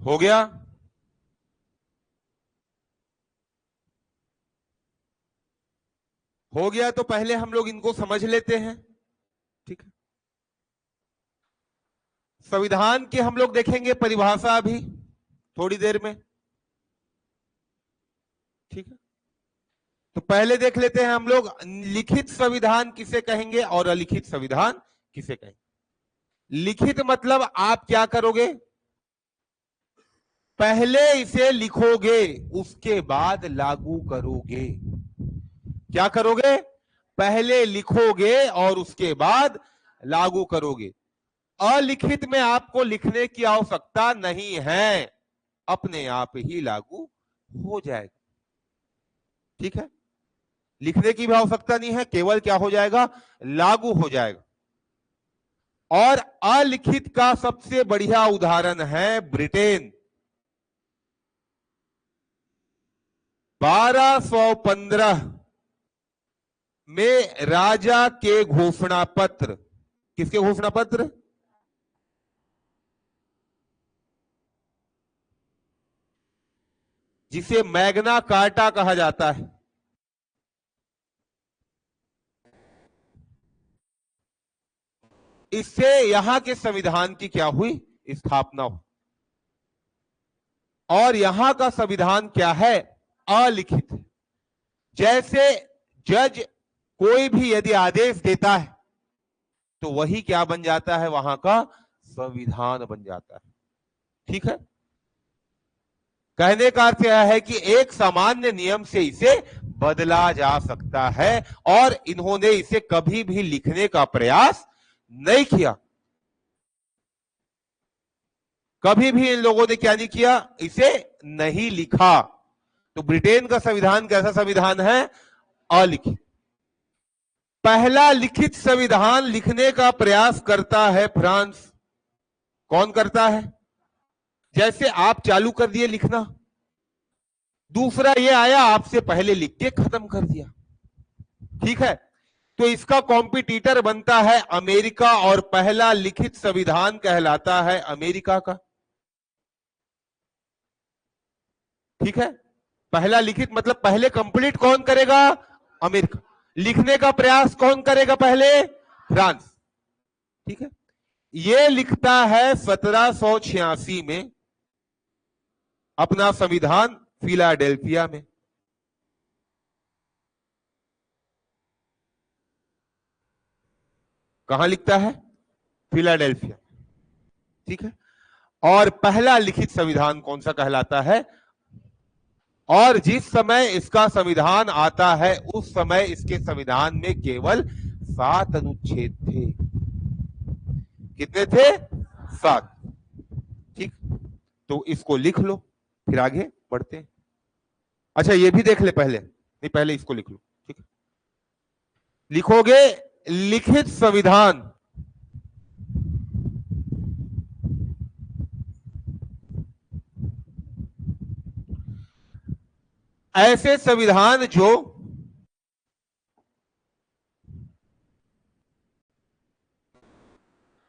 हो गया। हो गया तो पहले हम लोग इनको समझ लेते हैं। ठीक है, संविधान की हम लोग देखेंगे परिभाषा अभी थोड़ी देर में। ठीक है, तो पहले देख लेते हैं हम लोग लिखित संविधान किसे कहेंगे और अलिखित संविधान किसे कहेंगे। लिखित मतलब आप क्या करोगे, पहले इसे लिखोगे उसके बाद लागू करोगे। क्या करोगे, पहले लिखोगे और उसके बाद लागू करोगे। अलिखित में आपको लिखने की आवश्यकता नहीं है, अपने आप ही लागू हो जाएगा। ठीक है, लिखने की भी आवश्यकता नहीं है, केवल क्या हो जाएगा, लागू हो जाएगा। और अलिखित का सबसे बढ़िया उदाहरण है ब्रिटेन। 1215 में राजा के घोषणा पत्र, किसके घोषणा पत्र, जिसे मैग्ना कार्टा कहा जाता है, इससे यहां के संविधान की क्या हुई, स्थापना हुई। और यहां का संविधान क्या है, अलिखित। जैसे जज कोई भी यदि आदेश देता है तो वही क्या बन जाता है, वहां का संविधान बन जाता है। ठीक है, कहने का अर्थ यह है कि एक सामान्य नियम से इसे बदला जा सकता है और इन्होंने इसे कभी भी लिखने का प्रयास नहीं किया। कभी भी इन लोगों ने क्या नहीं किया, इसे नहीं लिखा। तो ब्रिटेन का संविधान कैसा संविधान है, अलिखित। पहला लिखित संविधान लिखने का प्रयास करता है फ्रांस। कौन करता है, जैसे आप चालू कर दिए लिखना, दूसरा ये आया आपसे पहले लिख के खत्म कर दिया। ठीक है, तो इसका कॉम्पिटिटर बनता है अमेरिका और पहला लिखित संविधान कहलाता है अमेरिका का। ठीक है, पहला लिखित मतलब पहले कंप्लीट कौन करेगा, अमेरिका। लिखने का प्रयास कौन करेगा पहले, फ्रांस। ठीक है, यह लिखता है 1786 में अपना संविधान फिलाडेल्फिया में। कहां लिखता है, फिलाडेल्फिया। ठीक है, और पहला लिखित संविधान कौन सा कहलाता है, और जिस समय इसका संविधान आता है उस समय इसके संविधान में केवल 7 अनुच्छेद थे। कितने थे, 7। ठीक, तो इसको लिख लो, फिर आगे बढ़ते हैं। अच्छा ये भी देख ले पहले, नहीं पहले इसको लिख लो। ठीक है, लिखोगे लिखित संविधान ऐसे संविधान जो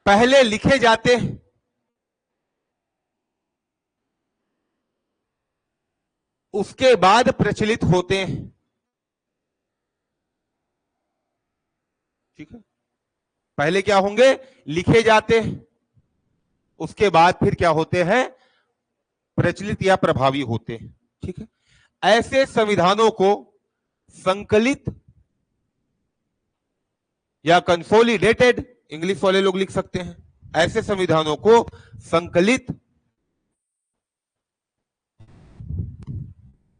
पहले लिखे जाते हैं उसके बाद प्रचलित होते हैं। ठीक है, पहले क्या होंगे, लिखे जाते हैं, उसके बाद फिर क्या होते हैं, प्रचलित या प्रभावी होते हैं। ठीक है, ऐसे संविधानों को संकलित या कंसोलिडेटेड, इंग्लिश वाले लोग लिख सकते हैं, ऐसे संविधानों को संकलित,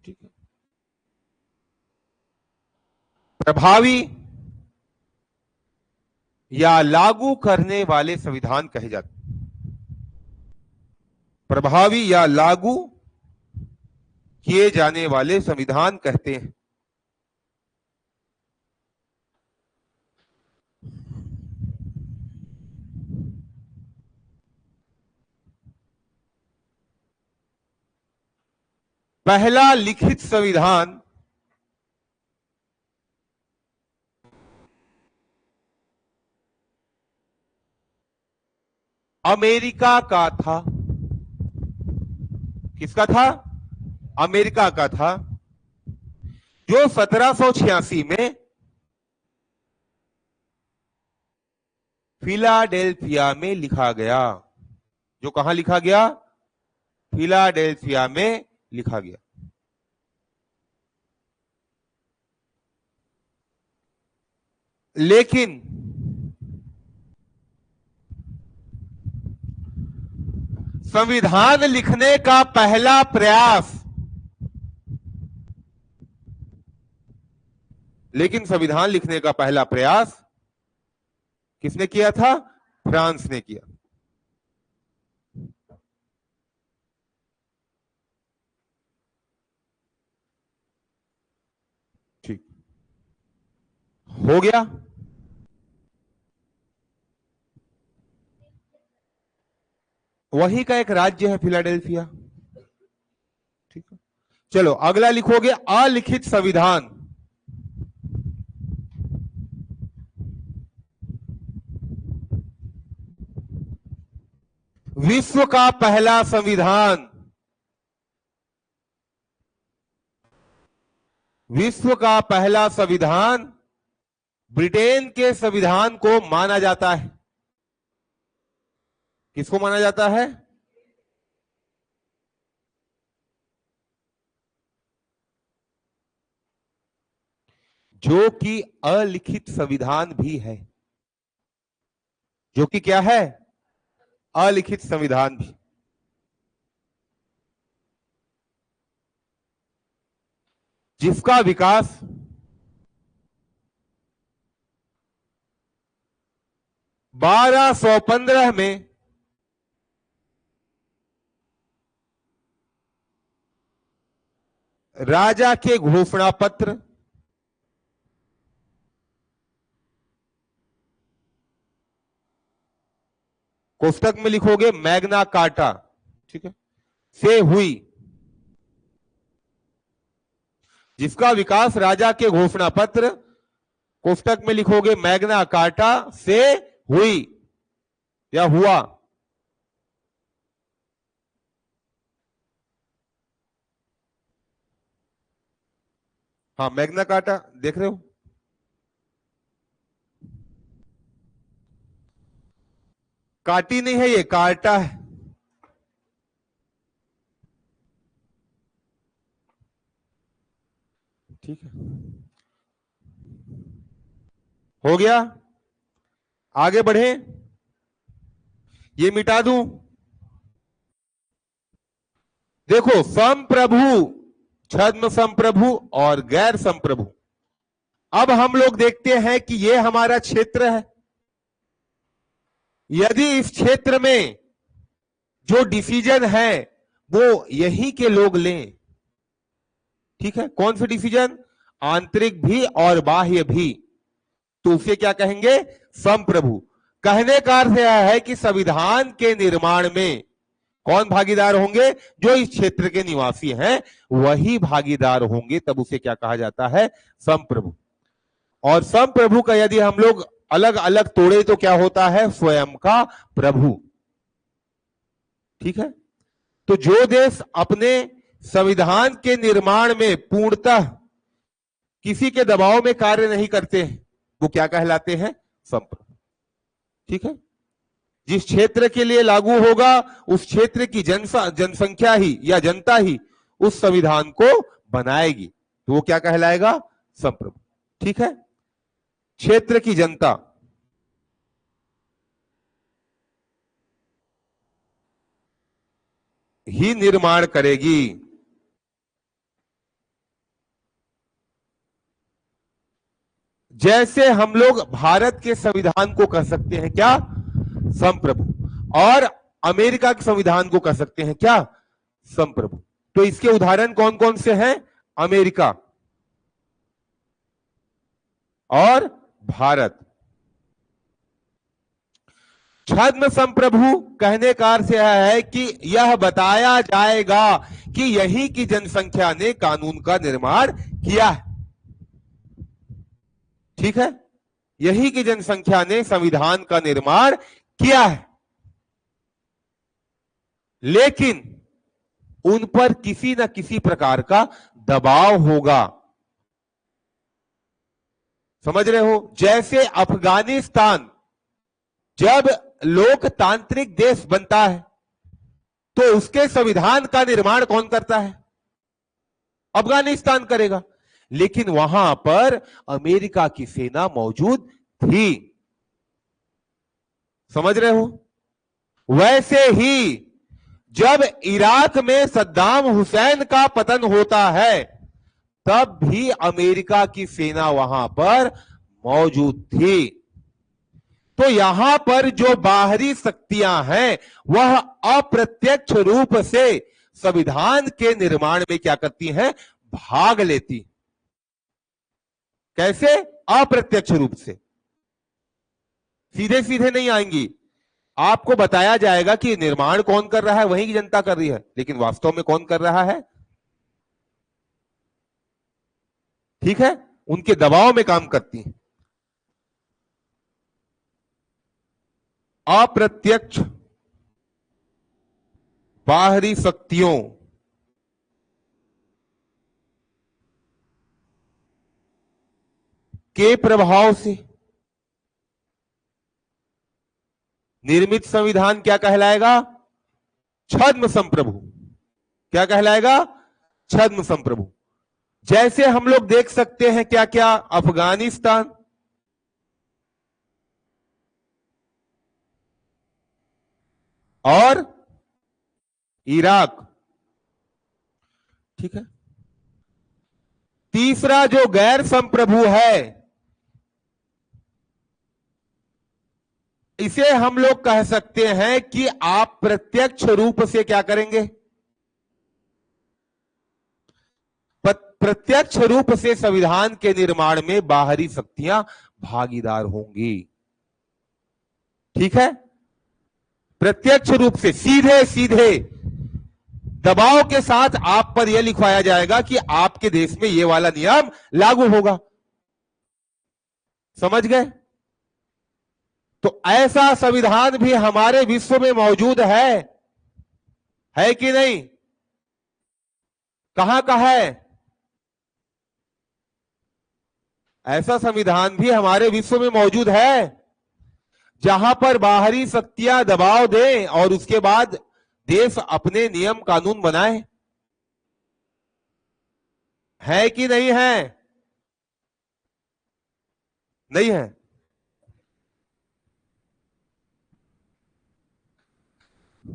ठीक है, प्रभावी या लागू करने वाले संविधान कहे जाते हैं। प्रभावी या लागू किए जाने वाले संविधान कहते हैं। पहला लिखित संविधान अमेरिका का था। किसका था? अमेरिका का था, जो 1786 में फिलाडेल्फिया में लिखा गया। जो कहां लिखा गया? फिलाडेल्फिया में लिखा गया। लेकिन संविधान लिखने का पहला प्रयास, संविधान लिखने का पहला प्रयास किसने किया था? फ्रांस ने किया। ठीक हो गया। वही का एक राज्य है फिलाडेल्फिया। ठीक है, चलो अगला लिखोगे अलिखित संविधान। विश्व का पहला संविधान, विश्व का पहला संविधान ब्रिटेन के संविधान को माना जाता है। किसको माना जाता है? जो कि अलिखित संविधान भी है। जो कि क्या है? अलिखित संविधान भी। जिसका विकास 1215 में राजा के घोषणा पत्र, कोष्टक में लिखोगे मैग्ना कार्टा, ठीक है, से हुई। जिसका विकास राजा के घोषणा पत्र, कोष्टक में लिखोगे मैग्ना कार्टा से हुई या हुआ। हाँ, मैग्ना कार्टा देख रहे हो? काटी नहीं है, ये कार्टा है। ठीक है, हो गया। आगे बढ़े, ये मिटा दूं। देखो, संप्रभु, छद्म संप्रभु और गैर संप्रभु। अब हम लोग देखते हैं कि ये हमारा क्षेत्र है। यदि इस क्षेत्र में जो डिसीजन है वो यही के लोग लें, ठीक है, कौन सा डिसीजन? आंतरिक भी और बाह्य भी, तो उसे क्या कहेंगे? संप्रभु। कहने का अर्थ यह है कि संविधान के निर्माण में कौन भागीदार होंगे? जो इस क्षेत्र के निवासी हैं वही भागीदार होंगे, तब उसे क्या कहा जाता है? संप्रभु। और संप्रभु का यदि हम लोग अलग अलग तोड़े तो क्या होता है? स्वयं का प्रभु। ठीक है, तो जो देश अपने संविधान के निर्माण में पूर्णतः किसी के दबाव में कार्य नहीं करते हैं वो क्या कहलाते हैं? संप्रभु। ठीक है, जिस क्षेत्र के लिए लागू होगा उस क्षेत्र की जनसंख्या ही या जनता ही उस संविधान को बनाएगी, तो वो क्या कहलाएगा? संप्रभु। ठीक है, क्षेत्र की जनता ही निर्माण करेगी। जैसे हम लोग भारत के संविधान को कह सकते हैं क्या? संप्रभु। और अमेरिका के संविधान को कह सकते हैं क्या? संप्रभु। तो इसके उदाहरण कौन कौन से हैं? अमेरिका और भारत। छद्म संप्रभु कहने का अर्थ यह है कि यह बताया जाएगा कि यही की जनसंख्या ने कानून का निर्माण किया है। ठीक है, यही की जनसंख्या ने संविधान का निर्माण किया है। लेकिन उन पर किसी न किसी प्रकार का दबाव होगा। समझ रहे हो? जैसे अफगानिस्तान जब लोकतांत्रिक देश बनता है तो उसके संविधान का निर्माण कौन करता है? अफगानिस्तान करेगा। लेकिन वहां पर अमेरिका की सेना मौजूद थी। समझ रहे हो? वैसे ही जब इराक में सद्दाम हुसैन का पतन होता है तब भी अमेरिका की सेना वहां पर मौजूद थी। तो यहां पर जो बाहरी शक्तियां हैं वह अप्रत्यक्ष रूप से संविधान के निर्माण में क्या करती हैं? भाग लेती। कैसे? अप्रत्यक्ष रूप से, सीधे सीधे नहीं आएंगी। आपको बताया जाएगा कि निर्माण कौन कर रहा है, वहीं की जनता कर रही है, लेकिन वास्तव में कौन कर रहा है? ठीक है, उनके दबाव में काम करती है। अप्रत्यक्ष बाहरी शक्तियों के प्रभाव से निर्मित संविधान क्या कहलाएगा? छद्म संप्रभु। क्या कहलाएगा? छद्म संप्रभु। जैसे हम लोग देख सकते हैं क्या क्या, अफगानिस्तान, और इराक। ठीक है। तीसरा जो गैर संप्रभु है, इसे हम लोग कह सकते हैं कि आप प्रत्यक्ष रूप से क्या करेंगे? प्रत्यक्ष रूप से संविधान के निर्माण में बाहरी शक्तियां भागीदार होंगी। ठीक है। प्रत्यक्ष रूप से सीधे सीधे दबाव के साथ आप पर यह लिखवाया जाएगा कि आपके देश में यह वाला नियम लागू होगा। समझ गए? तो ऐसा संविधान भी हमारे विश्व में मौजूद है कि नहीं? कहां का है? ऐसा संविधान भी हमारे विश्व में मौजूद है जहां पर बाहरी शक्तियां दबाव दें और उसके बाद देश अपने नियम कानून बनाए। है कि नहीं है? नहीं है।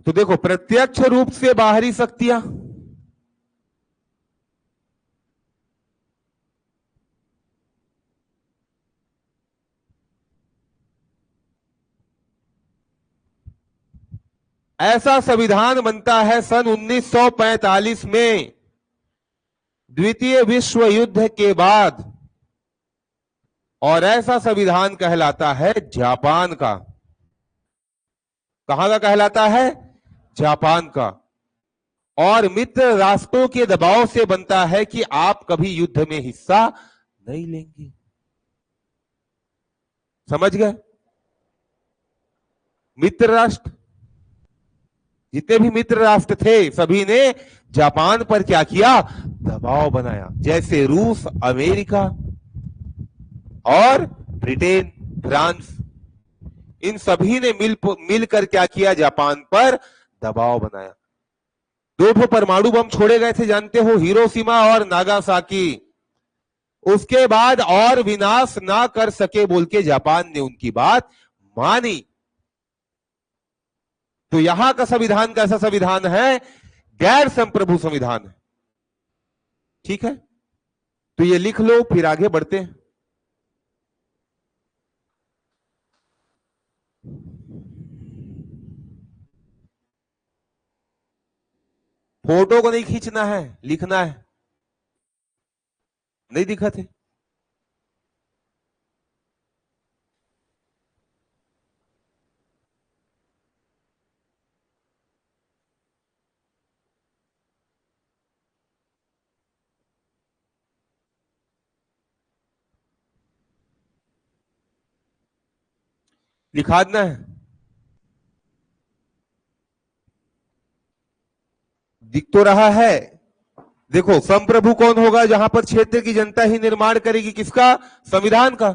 तो देखो, प्रत्यक्ष रूप से बाहरी शक्तियां, ऐसा संविधान बनता है सन 1945 में, द्वितीय विश्व युद्ध के बाद। और ऐसा संविधान कहलाता है जापान का। कहां का कहलाता है? जापान का। और मित्र राष्ट्रों के दबाव से बनता है कि आप कभी युद्ध में हिस्सा नहीं लेंगे। समझ गए? मित्र राष्ट्र, जितने भी मित्र राष्ट्र थे सभी ने जापान पर क्या किया? दबाव बनाया। जैसे रूस, अमेरिका और ब्रिटेन, फ्रांस, इन सभी ने मिलकर क्या किया? जापान पर दबाव बनाया। 2 परमाणु बम छोड़े गए थे, जानते हो, हिरोशिमा और नागासाकी। उसके बाद और विनाश ना कर सके बोल के जापान ने उनकी बात मानी। तो यहां का संविधान कैसा संविधान है? गैर संप्रभु संविधान है। ठीक है, तो ये लिख लो, फिर आगे बढ़ते हैं। फोटो को नहीं खींचना है, लिखना है। नहीं दिखा थे? लिखा देना है। दिख तो रहा है। देखो, संप्रभु कौन होगा? जहां पर क्षेत्र की जनता ही निर्माण करेगी, किसका? संविधान का।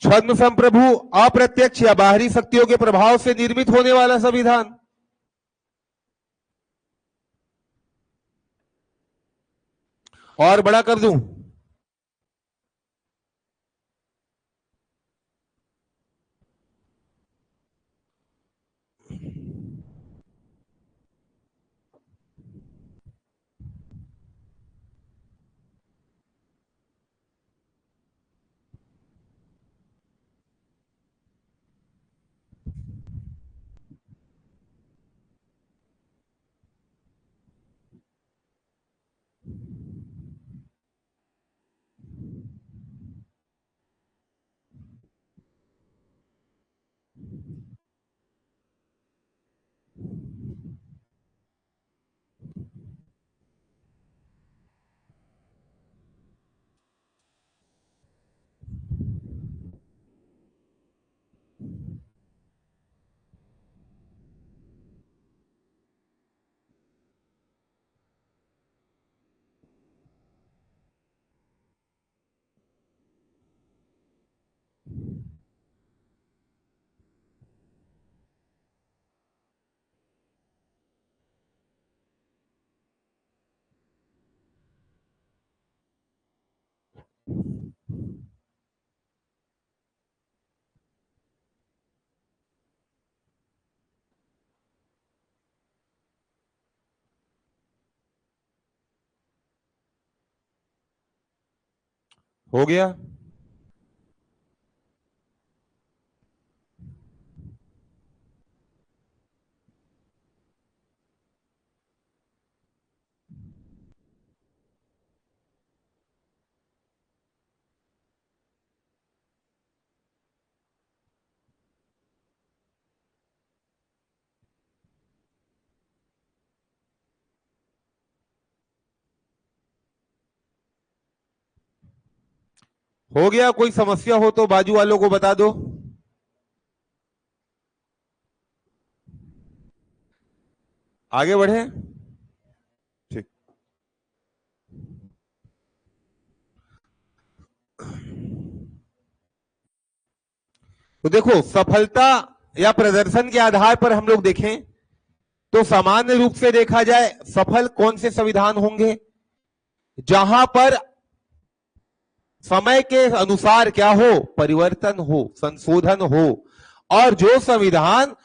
छद्म संप्रभु अप्रत्यक्ष या बाहरी शक्तियों के प्रभाव से निर्मित होने वाला संविधान। और बड़ा कर दूं, हो गया। हो गया। कोई समस्या हो तो बाजू वालों को बता दो। आगे बढ़े। ठीक। तो देखो, सफलता या प्रदर्शन के आधार पर हम लोग देखें तो सामान्य रूप से देखा जाए, सफल कौन से संविधान होंगे? जहां पर समय के अनुसार क्या हो? परिवर्तन हो, संशोधन हो, और जो संविधान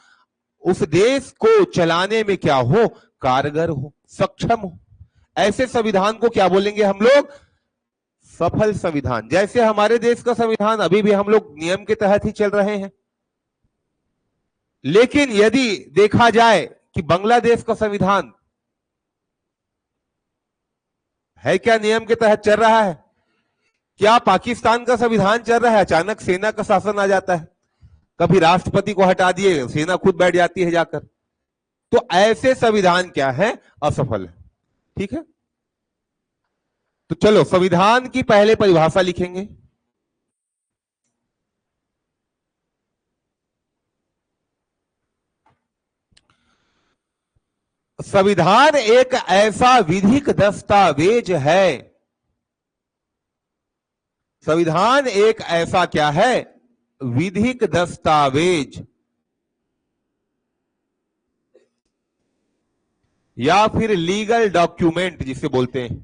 उस देश को चलाने में क्या हो? कारगर हो, सक्षम हो। ऐसे संविधान को क्या बोलेंगे हम लोग? सफल संविधान। जैसे हमारे देश का संविधान अभी भी हम लोग नियम के तहत ही चल रहे हैं, लेकिन यदि देखा जाए कि बांग्लादेश का संविधान है क्या नियम के तहत चल रहा है? क्या पाकिस्तान का संविधान चल रहा है? अचानक सेना का शासन आ जाता है, कभी राष्ट्रपति को हटा दिए, सेना खुद बैठ जाती है जाकर। तो ऐसे संविधान क्या है? असफल है। ठीक है, तो चलो संविधान की पहले परिभाषा लिखेंगे। संविधान एक ऐसा विधिक दस्तावेज है। संविधान एक ऐसा क्या है? विधिक दस्तावेज, या फिर लीगल डॉक्यूमेंट जिसे बोलते हैं।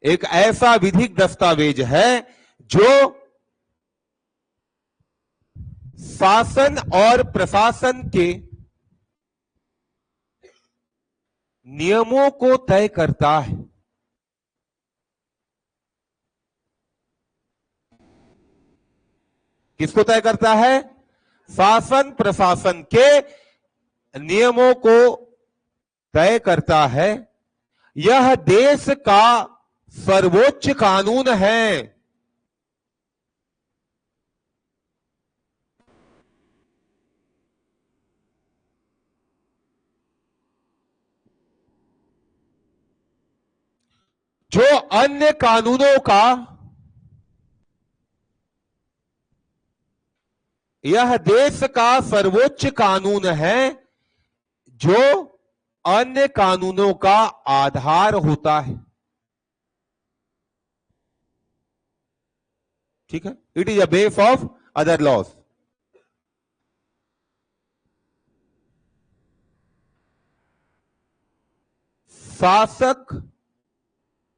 एक ऐसा विधिक दस्तावेज है जो शासन और प्रशासन के नियमों को तय करता है। किसको तय करता है? शासन प्रशासन के नियमों को तय करता है। यह देश का सर्वोच्च कानून है। जो अन्य कानूनों का यह देश का सर्वोच्च कानून है जो अन्य कानूनों का आधार होता है। ठीक है, it is a base of other laws. शासक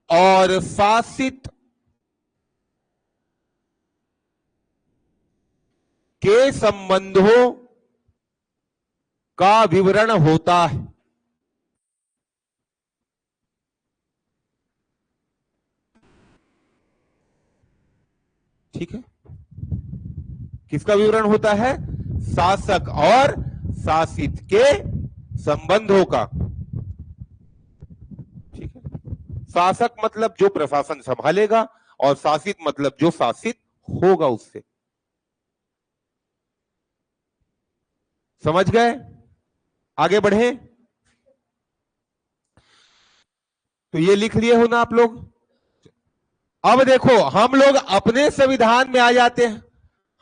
और शासित के संबंधों का विवरण होता है। ठीक है, किसका विवरण होता है? शासक और शासित के संबंधों का। ठीक है, शासक मतलब जो प्रशासन संभालेगा और शासित मतलब जो शासित होगा उससे। समझ गए? आगे बढ़े। तो ये लिख लिए हो ना आप लोग? अब देखो, हम लोग अपने संविधान में आ जाते हैं,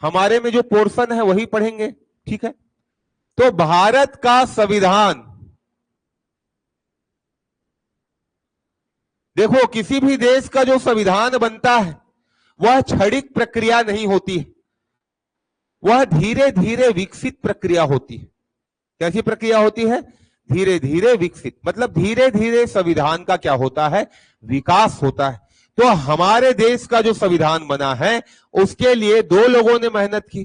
हमारे में जो पोर्शन है वही पढ़ेंगे। ठीक है, तो भारत का संविधान, देखो किसी भी देश का जो संविधान बनता है वह क्षणिक प्रक्रिया नहीं होती है, वह धीरे धीरे विकसित प्रक्रिया होती है। कैसी प्रक्रिया होती है? धीरे धीरे विकसित, मतलब धीरे धीरे संविधान का क्या होता है? विकास होता है। तो हमारे देश का जो संविधान बना है उसके लिए दो लोगों ने मेहनत की,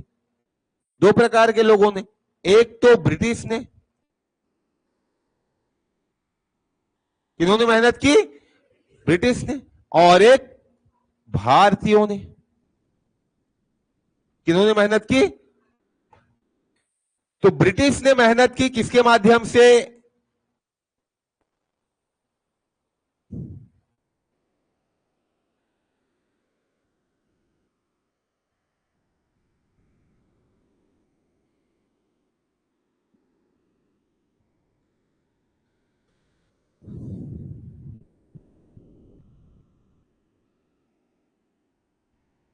दो प्रकार के लोगों ने। एक तो ब्रिटिश ने, किन्होंने मेहनत की? ब्रिटिश ने। और एक भारतीयों ने, किन्होंने मेहनत की? तो ब्रिटिश ने मेहनत की किसके माध्यम से?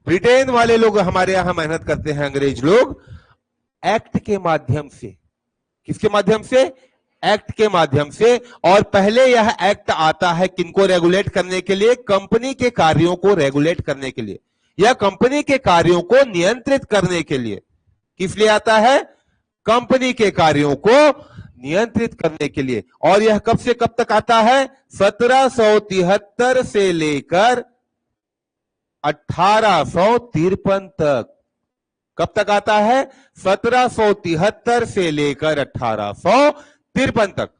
ब्रिटेन वाले लोग हमारे यहां मेहनत करते हैं, अंग्रेज लोग, एक्ट के माध्यम से। किसके माध्यम से? एक्ट के माध्यम से। और पहले यह एक्ट आता है किनको रेगुलेट करने के लिए? कंपनी के कार्यों को रेगुलेट करने के लिए, या कंपनी के कार्यों को नियंत्रित करने के लिए। किस लिए आता है? कंपनी के कार्यों को नियंत्रित करने के लिए। और यह कब से कब तक आता है? 1773 से लेकर 1853 तक। कब तक आता है? 1773 से लेकर 1853 तक।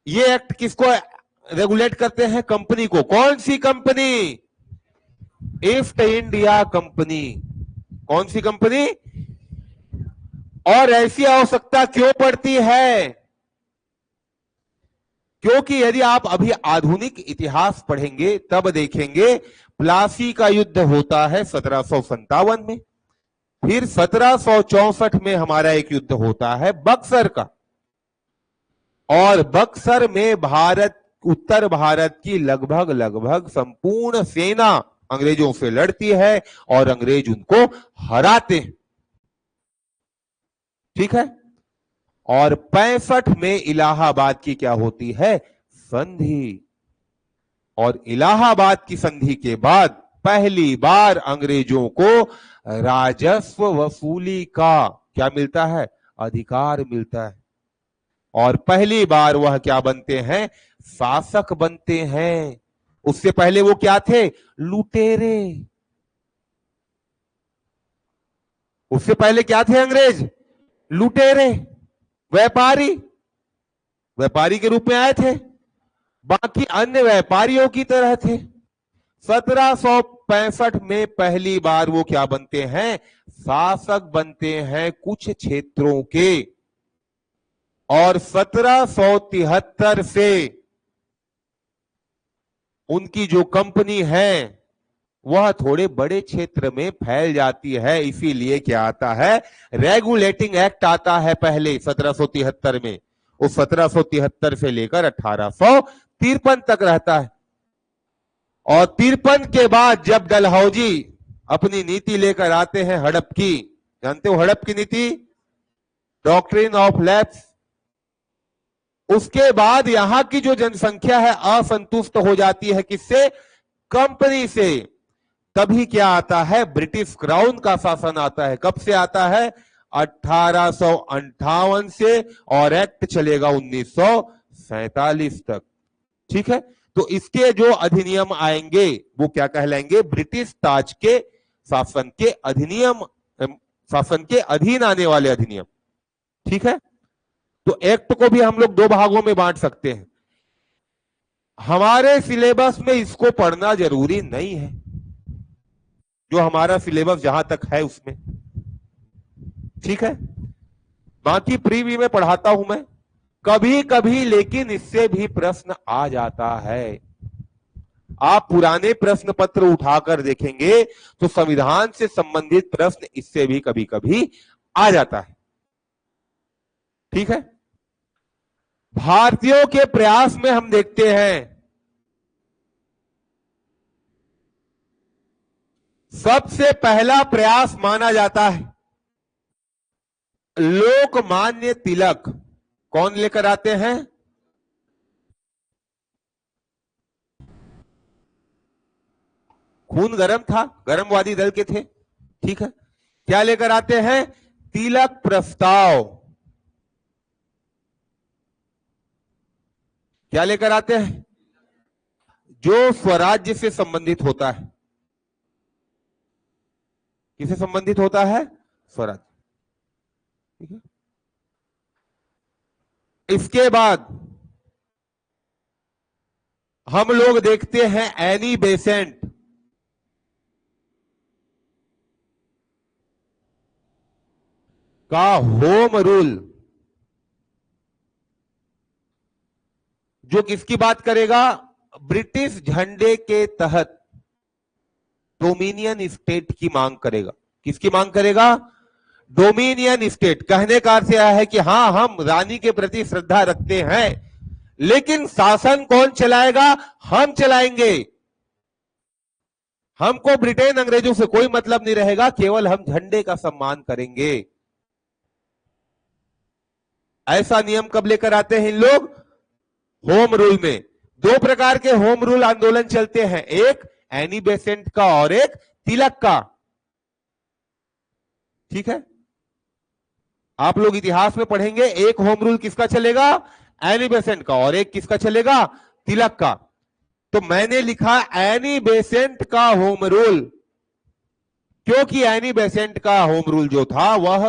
ये एक्ट किसको रेगुलेट करते हैं? कंपनी को। कौन सी कंपनी? East India company. कौन सी कंपनी? और ऐसी आवश्यकता क्यों पड़ती है? क्योंकि यदि आप अभी आधुनिक इतिहास पढ़ेंगे तब देखेंगे प्लासी का युद्ध होता है 1757 में, फिर 1764 में हमारा एक युद्ध होता है बक्सर का, और बक्सर में भारत, उत्तर भारत की लगभग संपूर्ण सेना अंग्रेजों से लड़ती है और अंग्रेज उनको हराते हैं। ठीक है, और 65 में इलाहाबाद की क्या होती है? संधि। और इलाहाबाद की संधि के बाद पहली बार अंग्रेजों को राजस्व वसूली का क्या मिलता है? अधिकार मिलता है। और पहली बार वह क्या बनते हैं? शासक बनते हैं। उससे पहले वो क्या थे? लुटेरे। उससे पहले क्या थे अंग्रेज? लुटेरे, व्यापारी, व्यापारी के रूप में आए थे, बाकी अन्य व्यापारियों की तरह थे। 1765 में पहली बार वो क्या बनते हैं? शासक बनते हैं कुछ क्षेत्रों के। और 1773 से उनकी जो कंपनी है वह थोड़े बड़े क्षेत्र में फैल जाती है। इसीलिए क्या आता है? रेगुलेटिंग एक्ट आता है पहले 1773 में। उस 1773 से लेकर 1853 तक रहता है। और 53 के बाद जब डलहौजी अपनी नीति लेकर आते हैं हड़प की, जानते हो हड़प की नीति, डॉक्ट्रिन ऑफ लैप्स। उसके बाद यहां की जो जनसंख्या है असंतुष्ट हो जाती है किससे? कंपनी से। तभी क्या आता है? ब्रिटिश क्राउन का शासन आता है। कब से आता है? 1858 से, और एक्ट चलेगा 1947 तक। ठीक है, तो इसके जो अधिनियम आएंगे वो क्या कहलाएंगे? ब्रिटिश ताज के शासन के अधिनियम, शासन के अधीन आने वाले अधिनियम। ठीक है, तो एक्ट को भी हम लोग दो भागों में बांट सकते हैं। हमारे सिलेबस में इसको पढ़ना जरूरी नहीं है, जो हमारा सिलेबस जहां तक है उसमें। ठीक है, बाकी प्रीवी में पढ़ाता हूं मैं कभी कभी, लेकिन इससे भी प्रश्न आ जाता है। आप पुराने प्रश्न पत्र उठाकर देखेंगे तो संविधान से संबंधित प्रश्न इससे भी कभी कभी आ जाता है। ठीक है, भारतीयों के प्रयास में हम देखते हैं सबसे पहला प्रयास माना जाता है लोकमान्य तिलक। कौन लेकर आते हैं? खून गर्म था, गर्मवादी दल के थे। ठीक है, क्या लेकर आते हैं? तिलक प्रस्ताव। क्या लेकर आते हैं? जो स्वराज्य से संबंधित होता है। किससे संबंधित होता है? स्वराज्य। ठीक है, इसके बाद हम लोग देखते हैं एनी बेसेंट। का होम रूल, जो किसकी बात करेगा? ब्रिटिश झंडे के तहत डोमिनियन स्टेट की मांग करेगा। किसकी मांग करेगा? Dominion state. कहने का अर्थ यह है कि हां, हम रानी के प्रति श्रद्धा रखते हैं, लेकिन शासन कौन चलाएगा? हम चलाएंगे। हमको ब्रिटेन अंग्रेजों से कोई मतलब नहीं रहेगा, केवल हम झंडे का सम्मान करेंगे। ऐसा नियम कब लेकर आते हैं इन लोग? होम रूल में। दो प्रकार के होम रूल आंदोलन चलते हैं, एक एनी बेसेंट का और एक तिलक का। ठीक है, आप लोग इतिहास में पढ़ेंगे, एक होम रूल किसका चलेगा? एनी बेसेंट का, और एक किसका चलेगा? तिलक का। तो मैंने लिखा एनी बेसेंट का होम रूल, क्योंकि एनी बेसेंट का होम रूल जो था वह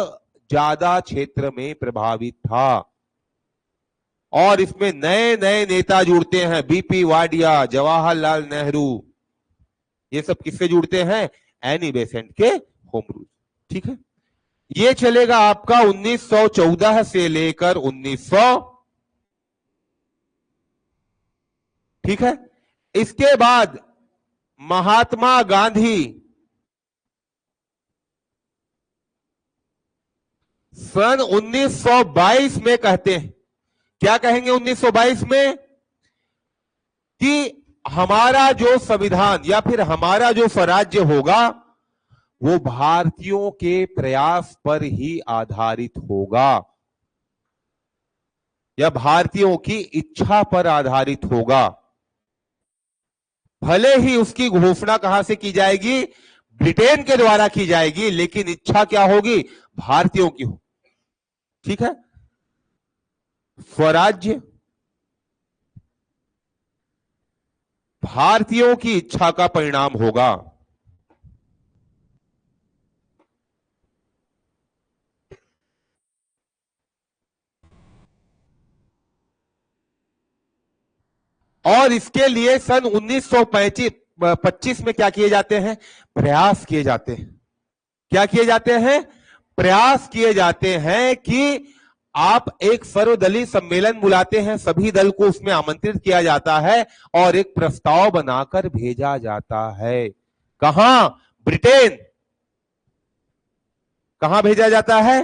ज्यादा क्षेत्र में प्रभावित था, और इसमें नए नए नेता जुड़ते हैं। बीपी वाडिया, जवाहरलाल नेहरू, ये सब किससे जुड़ते हैं? एनी बेसेंट के होम रूल। ठीक है, ये चलेगा आपका 1914 से लेकर 1900। ठीक है, इसके बाद महात्मा गांधी सन 1922 में कहते हैं, क्या कहेंगे 1922 में? कि हमारा जो संविधान या फिर हमारा जो स्वराज्य होगा वो भारतीयों के प्रयास पर ही आधारित होगा, या भारतीयों की इच्छा पर आधारित होगा। भले ही उसकी घोषणा कहां से की जाएगी? ब्रिटेन के द्वारा की जाएगी, लेकिन इच्छा क्या होगी? भारतीयों की हो। ठीक है, स्वराज्य भारतीयों की इच्छा का परिणाम होगा। और इसके लिए सन 1925 में क्या किए जाते हैं? प्रयास किए जाते हैं। क्या किए जाते हैं? प्रयास किए जाते हैं कि आप एक सर्वदलीय सम्मेलन बुलाते हैं, सभी दल को उसमें आमंत्रित किया जाता है और एक प्रस्ताव बनाकर भेजा जाता है। कहां? ब्रिटेन। कहां भेजा जाता है?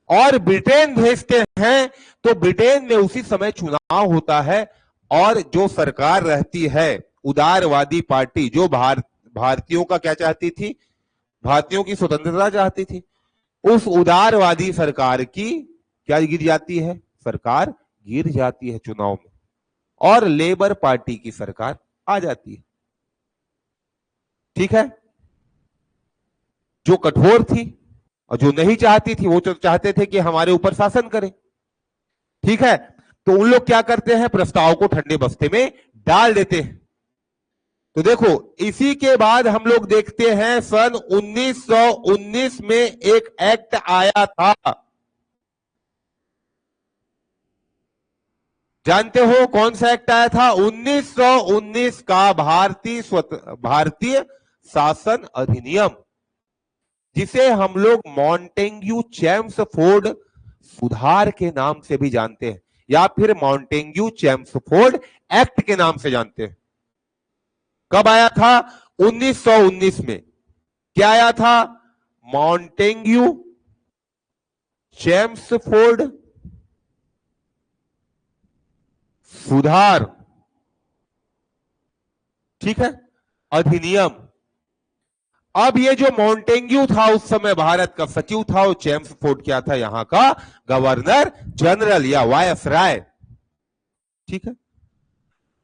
और ब्रिटेन भेजते हैं तो ब्रिटेन में उसी समय चुनाव होता है, और जो सरकार रहती है उदारवादी पार्टी, जो भारतीयों का क्या चाहती थी? भारतीयों की स्वतंत्रता चाहती थी। उस उदारवादी सरकार की क्या गिर जाती है, सरकार गिर जाती है चुनाव में, और लेबर पार्टी की सरकार आ जाती है। ठीक है, जो कठोर थी और जो नहीं चाहती थी, वो तो चाहते थे कि हमारे ऊपर शासन करें। ठीक है, तो उन लोग क्या करते हैं, प्रस्ताव को ठंडे बस्ते में डाल देते हैं। तो देखो, इसी के बाद हम लोग देखते हैं सन 1919 में एक एक्ट आया था। जानते हो कौन सा एक्ट आया था? 1919 का भारतीय शासन अधिनियम, जिसे हम लोग मॉन्टेग्यू चेम्सफोर्ड सुधार के नाम से भी जानते हैं, या फिर मॉन्टेग्यू चेम्सफोर्ड एक्ट के नाम से जानते हैं। कब आया था? 1919 में। क्या आया था? मॉन्टेग्यू चेम्सफोर्ड सुधार, ठीक है, अधिनियम। अब ये जो मॉन्टेग्यू था उस समय भारत का सचिव था, और चेम्सफोर्ड क्या था? यहां का गवर्नर जनरल या वायसराय। ठीक है,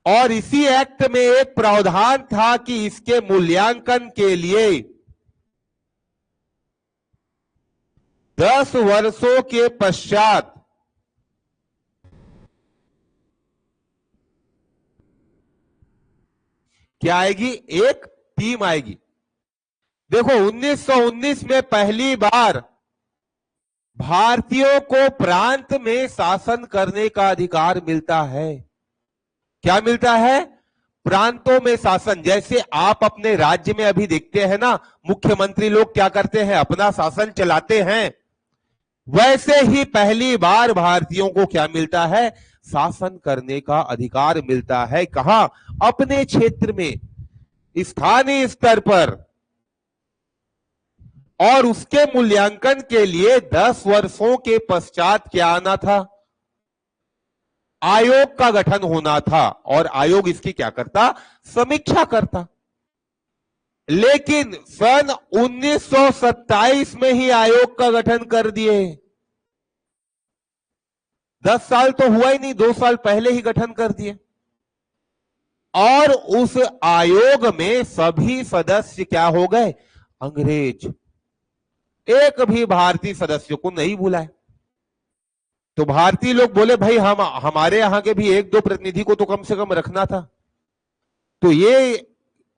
और इसी एक्ट में एक प्रावधान था कि इसके मूल्यांकन के लिए 10 वर्षों के पश्चात क्या आएगी? एक टीम आएगी। देखो, 1919 में पहली बार भारतीयों को प्रांत में शासन करने का अधिकार मिलता है। क्या मिलता है? प्रांतों में शासन। जैसे आप अपने राज्य में अभी देखते हैं ना, मुख्यमंत्री लोग क्या करते हैं, अपना शासन चलाते हैं। वैसे ही पहली बार भारतीयों को क्या मिलता है? शासन करने का अधिकार मिलता है। कहां? अपने क्षेत्र में, स्थानीय स्तर पर। और उसके मूल्यांकन के लिए 10 वर्षों के पश्चात क्या आना था? आयोग का गठन होना था, और आयोग इसकी क्या करता? समीक्षा करता। लेकिन सन 1927 में ही आयोग का गठन कर दिए। 10 साल तो हुआ ही नहीं, 2 साल पहले ही गठन कर दिए। और उस आयोग में सभी सदस्य क्या हो गए? अंग्रेज। एक भी भारतीय सदस्य को नहीं बुलाए। तो भारतीय लोग बोले, भाई हमारे यहां के भी 1-2 प्रतिनिधि को तो कम से कम रखना था। तो ये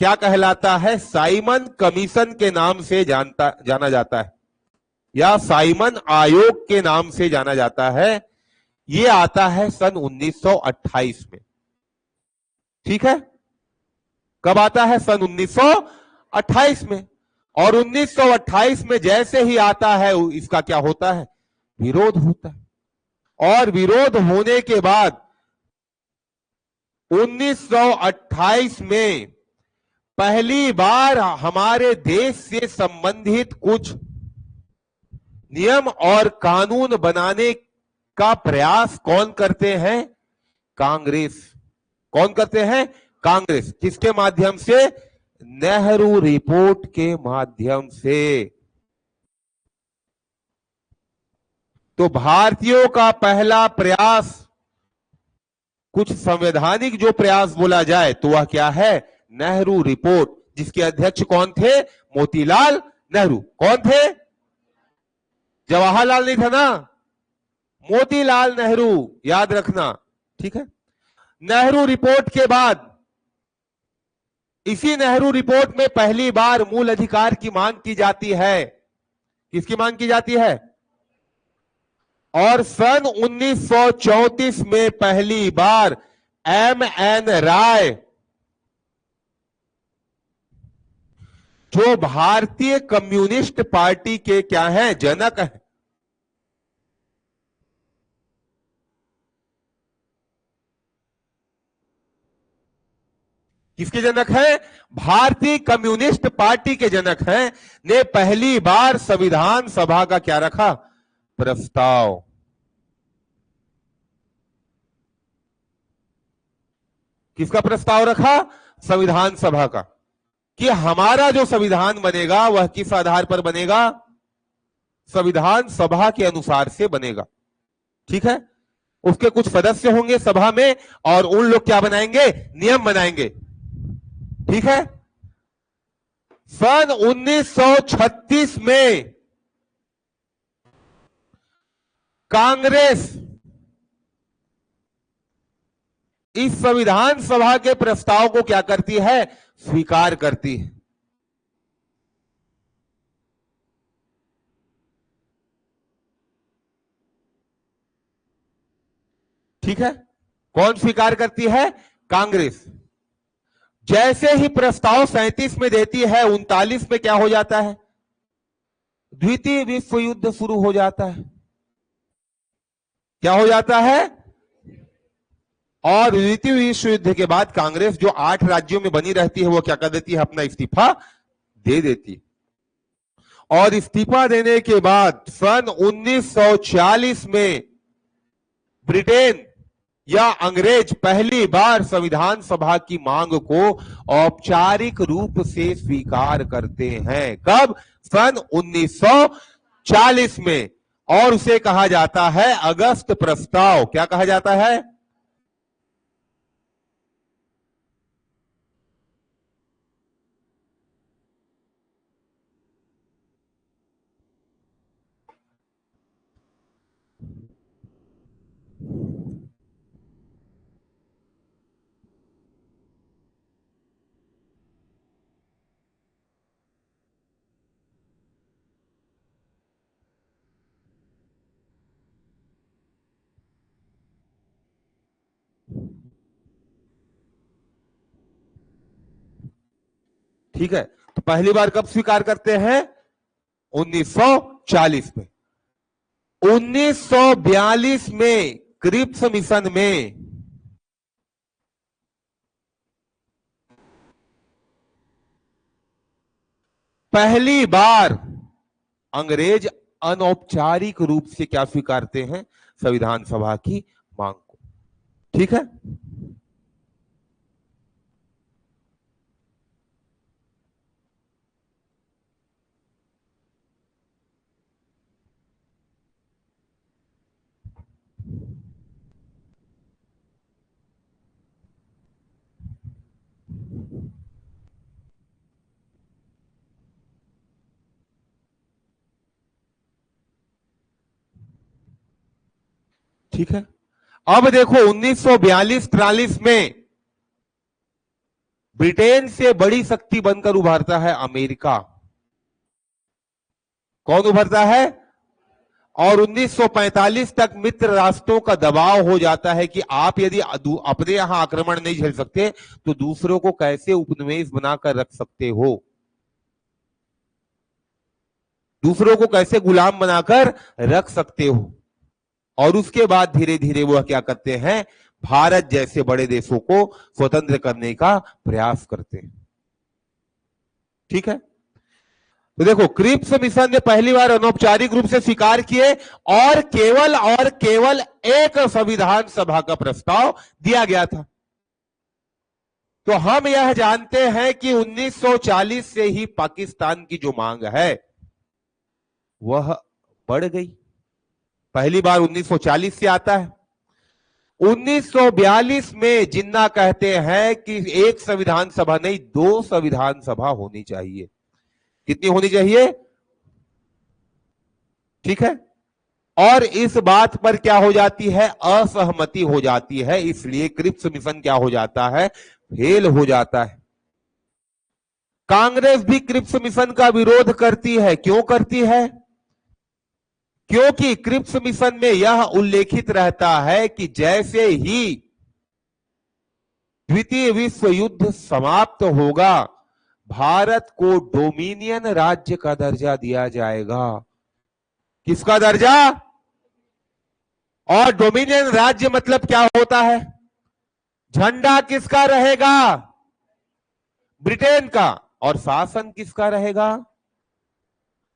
क्या कहलाता है? साइमन कमीशन के नाम से जाना जाता है, या साइमन आयोग के नाम से जाना जाता है। ये आता है सन 1928 में। ठीक है, कब आता है? सन 1928 में। और 1928 में जैसे ही आता है, इसका क्या होता है? विरोध होता है। और विरोध होने के बाद 1928 में पहली बार हमारे देश से संबंधित कुछ नियम और कानून बनाने का प्रयास कौन करते हैं? कांग्रेस। कौन करते हैं? कांग्रेस। किसके माध्यम से? नेहरू रिपोर्ट के माध्यम से। तो भारतीयों का पहला प्रयास, कुछ संवैधानिक जो प्रयास बोला जाए तो वह क्या है? नेहरू रिपोर्ट, जिसके अध्यक्ष कौन थे? मोतीलाल नेहरू। कौन थे? जवाहरलाल नहीं था ना, मोतीलाल नेहरू, याद रखना। ठीक है, नेहरू रिपोर्ट के बाद, इसी नेहरू रिपोर्ट में पहली बार मूल अधिकार की मांग की जाती है। किसकी मांग की जाती है? और सन 1934 में पहली बार M.N. राय, जो भारतीय कम्युनिस्ट पार्टी के क्या हैं? जनक हैं। किसके जनक हैं? भारतीय कम्युनिस्ट पार्टी के जनक हैं, ने पहली बार संविधान सभा का क्या रखा? प्रस्ताव। किसका प्रस्ताव रखा? संविधान सभा का। कि हमारा जो संविधान बनेगा वह किस आधार पर बनेगा, संविधान सभा के अनुसार से बनेगा। ठीक है, उसके कुछ सदस्य होंगे सभा में और उन लोग क्या बनाएंगे, नियम बनाएंगे। ठीक है, सन 1936 में कांग्रेस इस संविधान सभा के प्रस्ताव को क्या करती है, स्वीकार करती है। ठीक है, कौन स्वीकार करती है, कांग्रेस। जैसे ही प्रस्ताव 37 में देती है, 39 में क्या हो जाता है, द्वितीय विश्व युद्ध शुरू हो जाता है। क्या हो जाता है, और द्वितीय विश्व युद्ध के बाद कांग्रेस जो 8 राज्यों में बनी रहती है वो क्या कर देती है, अपना इस्तीफा दे देती है। और इस्तीफा देने के बाद सन 1940 में ब्रिटेन या अंग्रेज पहली बार संविधान सभा की मांग को औपचारिक रूप से स्वीकार करते हैं। कब, सन 1940 में, और उसे कहा जाता है अगस्त प्रस्ताव। क्या कहा जाता है, ठीक है, तो पहली बार कब स्वीकार करते हैं, 1940 में। 1942 में क्रिप्स मिशन में पहली बार अंग्रेज अनौपचारिक रूप से क्या स्वीकारते हैं, संविधान सभा की मांग को। ठीक है, ठीक है। अब देखो 1942-43 में ब्रिटेन से बड़ी शक्ति बनकर उभरता है अमेरिका। कौन उभरता है, और 1945 तक मित्र राष्ट्रों का दबाव हो जाता है कि आप यदि अपने यहां आक्रमण नहीं झेल सकते तो दूसरों को कैसे उपनिवेश बनाकर रख सकते हो, दूसरों को कैसे गुलाम बनाकर रख सकते हो। और उसके बाद धीरे धीरे वह क्या करते हैं, भारत जैसे बड़े देशों को स्वतंत्र करने का प्रयास करते हैं। ठीक है, तो देखो क्रिप्स मिशन ने पहली बार अनौपचारिक रूप से स्वीकार किए और केवल एक संविधान सभा का प्रस्ताव दिया गया था। तो हम यह जानते हैं कि 1940 से ही पाकिस्तान की जो मांग है वह बढ़ गई। पहली बार 1940 से आता है। 1942 में जिन्ना कहते हैं कि एक संविधान सभा नहीं, 2 संविधान सभा होनी चाहिए। कितनी होनी चाहिए, ठीक है। और इस बात पर क्या हो जाती है, असहमति हो जाती है, इसलिए क्रिप्स मिशन क्या हो जाता है, फेल हो जाता है। कांग्रेस भी क्रिप्स मिशन का विरोध करती है। क्यों करती है, क्योंकि क्रिप्स मिशन में यह उल्लेखित रहता है कि जैसे ही द्वितीय विश्व युद्ध समाप्त होगा भारत को डोमिनियन राज्य का दर्जा दिया जाएगा। किसका दर्जा, और डोमिनियन राज्य मतलब क्या होता है, झंडा किसका रहेगा, ब्रिटेन का, और शासन किसका रहेगा,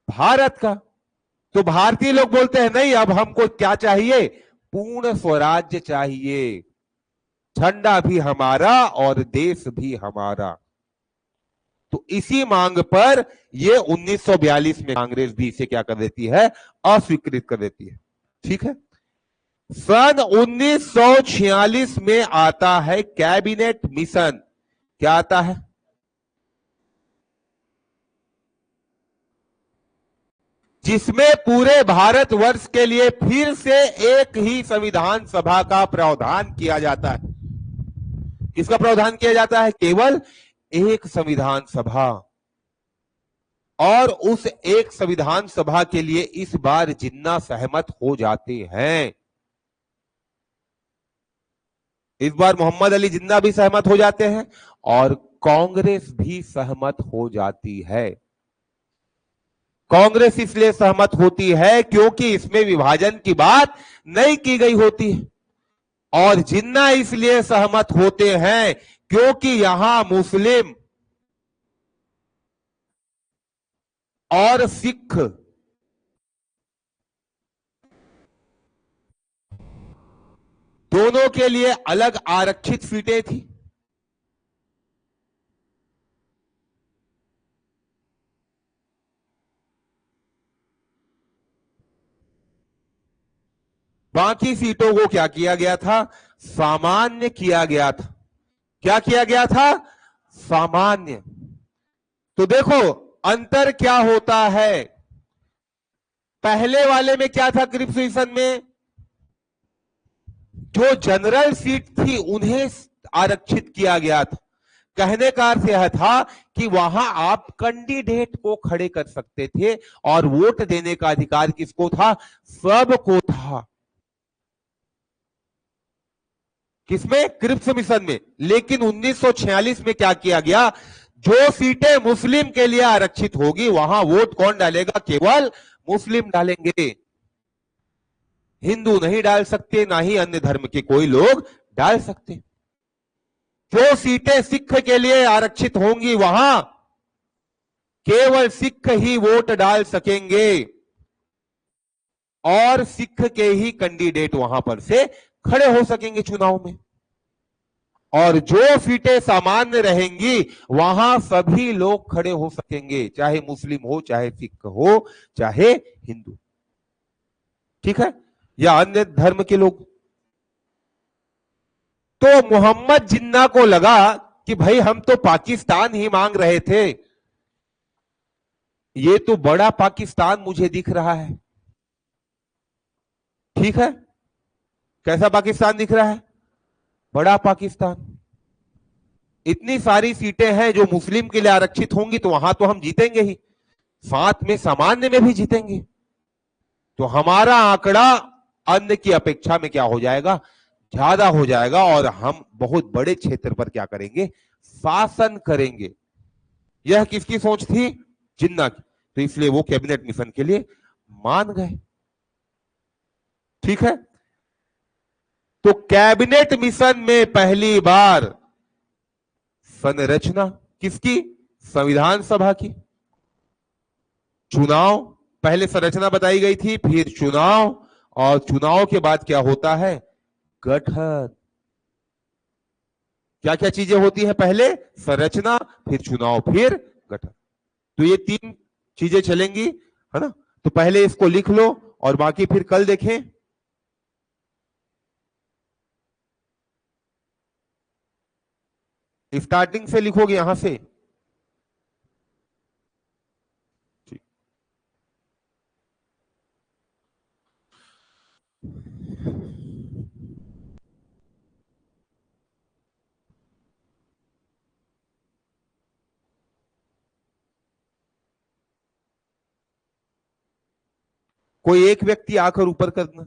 भारत का। तो भारतीय लोग बोलते हैं नहीं, अब हमको क्या चाहिए, पूर्ण स्वराज्य चाहिए, झंडा भी हमारा और देश भी हमारा। तो इसी मांग पर ये 1942 में कांग्रेस भी इसे क्या कर देती है, अस्वीकृत कर देती है। ठीक है। सन 1946 में आता है कैबिनेट मिशन। क्या आता है? जिसमें पूरे भारतवर्ष के लिए फिर से एक ही संविधान सभा का प्रावधान किया जाता है। किसका प्रावधान किया जाता है? केवल एक संविधान सभा। और उस एक संविधान सभा के लिए इस बार जिन्ना सहमत हो जाते हैं। इस बार मोहम्मद अली जिन्ना भी सहमत हो जाते हैं और कांग्रेस भी सहमत हो जाती है। कांग्रेस इसलिए सहमत होती है क्योंकि इसमें विभाजन की बात नहीं की गई होती है, और जिन्ना इसलिए सहमत होते हैं क्योंकि यहां मुस्लिम और सिख दोनों के लिए अलग आरक्षित सीटें थी। बाकी सीटों को क्या किया गया था? सामान्य किया गया था। क्या किया गया था? सामान्य। तो देखो अंतर क्या होता है। पहले वाले में क्या था? क्रिप्स मिशन में जो जनरल सीट थी उन्हें आरक्षित किया गया था। कहने का अर्थ यह था कि वहां आप कैंडिडेट को खड़े कर सकते थे और वोट देने का अधिकार किसको था? सबको था। किसमें? क्रिप्स मिशन में। लेकिन 1946 में क्या किया गया? जो सीटें मुस्लिम के लिए आरक्षित होगी वहां वोट कौन डालेगा? केवल मुस्लिम डालेंगे। हिंदू नहीं डाल सकते, ना ही अन्य धर्म के कोई लोग डाल सकते। जो सीटें सिख के लिए आरक्षित होंगी वहां केवल सिख ही वोट डाल सकेंगे और सिख के ही कैंडिडेट वहां पर से खड़े हो सकेंगे चुनाव में। और जो सीटें सामान्य रहेंगी वहां सभी लोग खड़े हो सकेंगे, चाहे मुस्लिम हो, चाहे सिख हो, चाहे हिंदू। ठीक है, या अन्य धर्म के लोग। तो मोहम्मद जिन्ना को लगा कि भाई हम तो पाकिस्तान ही मांग रहे थे, ये तो बड़ा पाकिस्तान मुझे दिख रहा है। ठीक है, कैसा पाकिस्तान दिख रहा है? बड़ा पाकिस्तान। इतनी सारी सीटें हैं जो मुस्लिम के लिए आरक्षित होंगी तो वहां तो हम जीतेंगे ही, साथ में सामान्य में भी जीतेंगे। तो हमारा आंकड़ा अन्य की अपेक्षा में क्या हो जाएगा? ज्यादा हो जाएगा और हम बहुत बड़े क्षेत्र पर क्या करेंगे? शासन करेंगे। यह किसकी सोच थी? जिन्ना की। तो इसलिए वो कैबिनेट मिशन के लिए मान गए। ठीक है, तो कैबिनेट मिशन में पहली बार संरचना किसकी? संविधान सभा की। चुनाव, पहले संरचना बताई गई थी, फिर चुनाव, और चुनाव के बाद क्या होता है? गठन। क्या क्या चीजें होती है? पहले संरचना, फिर चुनाव, फिर गठन। तो ये तीन चीजें चलेंगी, है ना? तो पहले इसको लिख लो और बाकी फिर कल देखें। स्टार्टिंग से लिखोगे यहां से। कोई एक व्यक्ति आकर ऊपर करना।